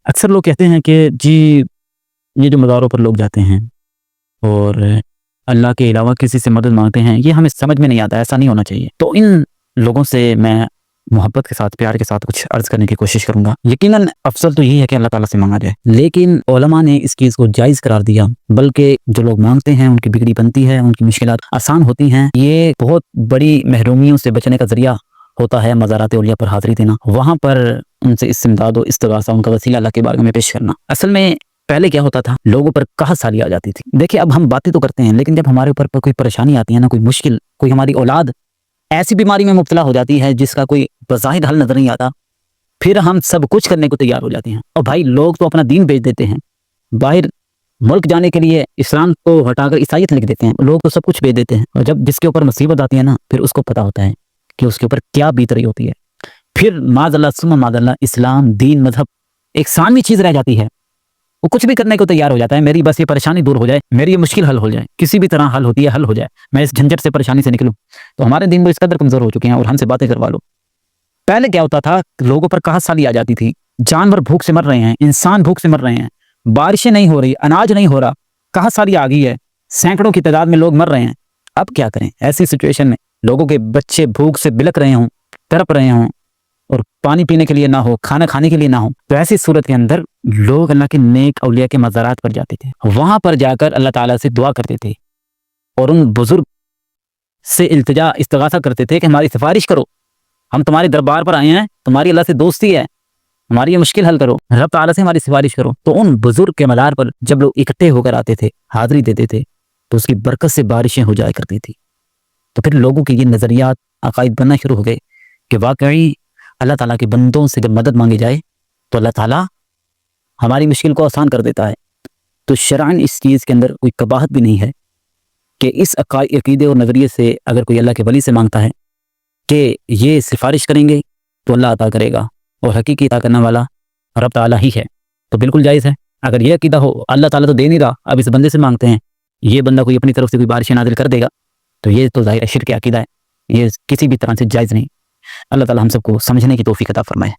اکثر لوگ کہتے ہیں کہ جی یہ جو مزاروں پر لوگ جاتے ہیں اور اللہ کے علاوہ کسی سے مدد مانگتے ہیں، یہ ہمیں سمجھ میں نہیں آتا، ایسا نہیں ہونا چاہیے۔ تو ان لوگوں سے میں محبت کے ساتھ، پیار کے ساتھ کچھ عرض کرنے کی کوشش کروں گا۔ یقیناً افضل تو یہی ہے کہ اللہ تعالیٰ سے مانگا جائے، لیکن علماء نے اس چیز کو جائز قرار دیا، بلکہ جو لوگ مانگتے ہیں ان کی بگڑی بنتی ہے، ان کی مشکلات آسان ہوتی ہیں۔ یہ بہت بڑی محرومیوں سے بچنے کا ذریعہ ہوتا ہے مزارات اولیاء پر حاضری دینا، وہاں پر ان سے استمداد و استغاثہ، ان کا وسیلہ اللہ کے بارگاہ میں پیش کرنا۔ اصل میں پہلے کیا ہوتا تھا، لوگوں پر قحط سالی آ جاتی تھی۔ دیکھیں اب ہم باتیں تو کرتے ہیں، لیکن جب ہمارے اوپر کوئی پریشانی آتی ہے نا، کوئی مشکل، کوئی ہماری اولاد ایسی بیماری میں مبتلا ہو جاتی ہے جس کا کوئی بظاہر حل نظر نہیں آتا، پھر ہم سب کچھ کرنے کو تیار ہو جاتے ہیں۔ اور بھائی لوگ تو اپنا دین بیچ دیتے ہیں، باہر ملک جانے کے لیے اسلام کو ہٹا کر عیسائیت لکھ دیتے ہیں، لوگ تو سب کچھ بیچ دیتے ہیں، اور جب جس کے اوپر مصیبت آتی ہے نا، پھر اس کو پتا ہوتا ہے کہ اس کے اوپر کیا بیت رہی ہوتی ہے۔ پھر معاذ اللہ ثم معاذ اللہ اسلام، دین، مذہب ایک ثانوی چیز رہ جاتی ہے، وہ کچھ بھی کرنے کو تیار ہو جاتا ہے، میری بس یہ پریشانی دور ہو جائے، میری یہ مشکل حل ہو جائے، کسی بھی طرح حل ہوتی ہے، حل ہو جائے، میں اس جھنجٹ سے، پریشانی سے نکلوں۔ تو ہمارے دین وہ اس قدر کمزور ہو چکے ہیں، اور ہم سے باتیں کروا لو۔ پہلے کیا ہوتا تھا، لوگوں پر قحط سالی آ جاتی تھی، جانور بھوک سے مر رہے ہیں، انسان بھوک سے مر رہے ہیں، بارشیں نہیں ہو رہی، اناج نہیں ہو رہا، قحط سالی آ گئی ہے، سینکڑوں کی تعداد میں لوگ مر رہے ہیں۔ اب کیا کریں ایسی سچویشن میں؟ لوگوں کے بچے بھوک سے بلک رہے ہوں، تڑپ رہے ہوں، اور پانی پینے کے لیے نہ ہو، کھانا کھانے کے لیے نہ ہو، تو ایسی صورت کے اندر لوگ اللہ کے نیک اولیاء کے مزارات پر جاتے تھے، وہاں پر جا کر اللہ تعالیٰ سے دعا کرتے تھے، اور ان بزرگ سے التجا استغاثہ کرتے تھے کہ ہماری سفارش کرو، ہم تمہارے دربار پر آئے ہیں، تمہاری اللہ سے دوستی ہے، ہماری یہ مشکل حل کرو، رب تعالیٰ سے ہماری سفارش کرو۔ تو ان بزرگ کے مزار پر جب لوگ اکٹھے ہو کر آتے تھے، حاضری دیتے تھے، تو اس کی برکت سے بارشیں ہو جایا کرتی تھی۔ تو پھر لوگوں کے یہ نظریات، عقائد بننا شروع ہو گئے کہ واقعی اللہ تعالیٰ کے بندوں سے جب مدد مانگی جائے تو اللہ تعالیٰ ہماری مشکل کو آسان کر دیتا ہے۔ تو شرعاً اس چیز کے اندر کوئی قباحت بھی نہیں ہے کہ اس عقیدے اور نظریے سے اگر کوئی اللہ کے ولی سے مانگتا ہے کہ یہ سفارش کریں گے تو اللہ عطا کرے گا، اور حقیقی عطا کرنے والا رب تعالیٰ ہی ہے، تو بالکل جائز ہے۔ اگر یہ عقیدہ ہو اللہ تعالیٰ تو دے نہیں رہا، اب اس بندے سے مانگتے ہیں، یہ بندہ کوئی اپنی طرف سے کوئی بارشیں نازل کر دے گا، تو یہ تو ظاہر شرک عقیدہ ہے، یہ کسی بھی طرح سے جائز نہیں۔ اللہ تعالیٰ ہم سب کو سمجھنے کی توفیق عطا فرمائے۔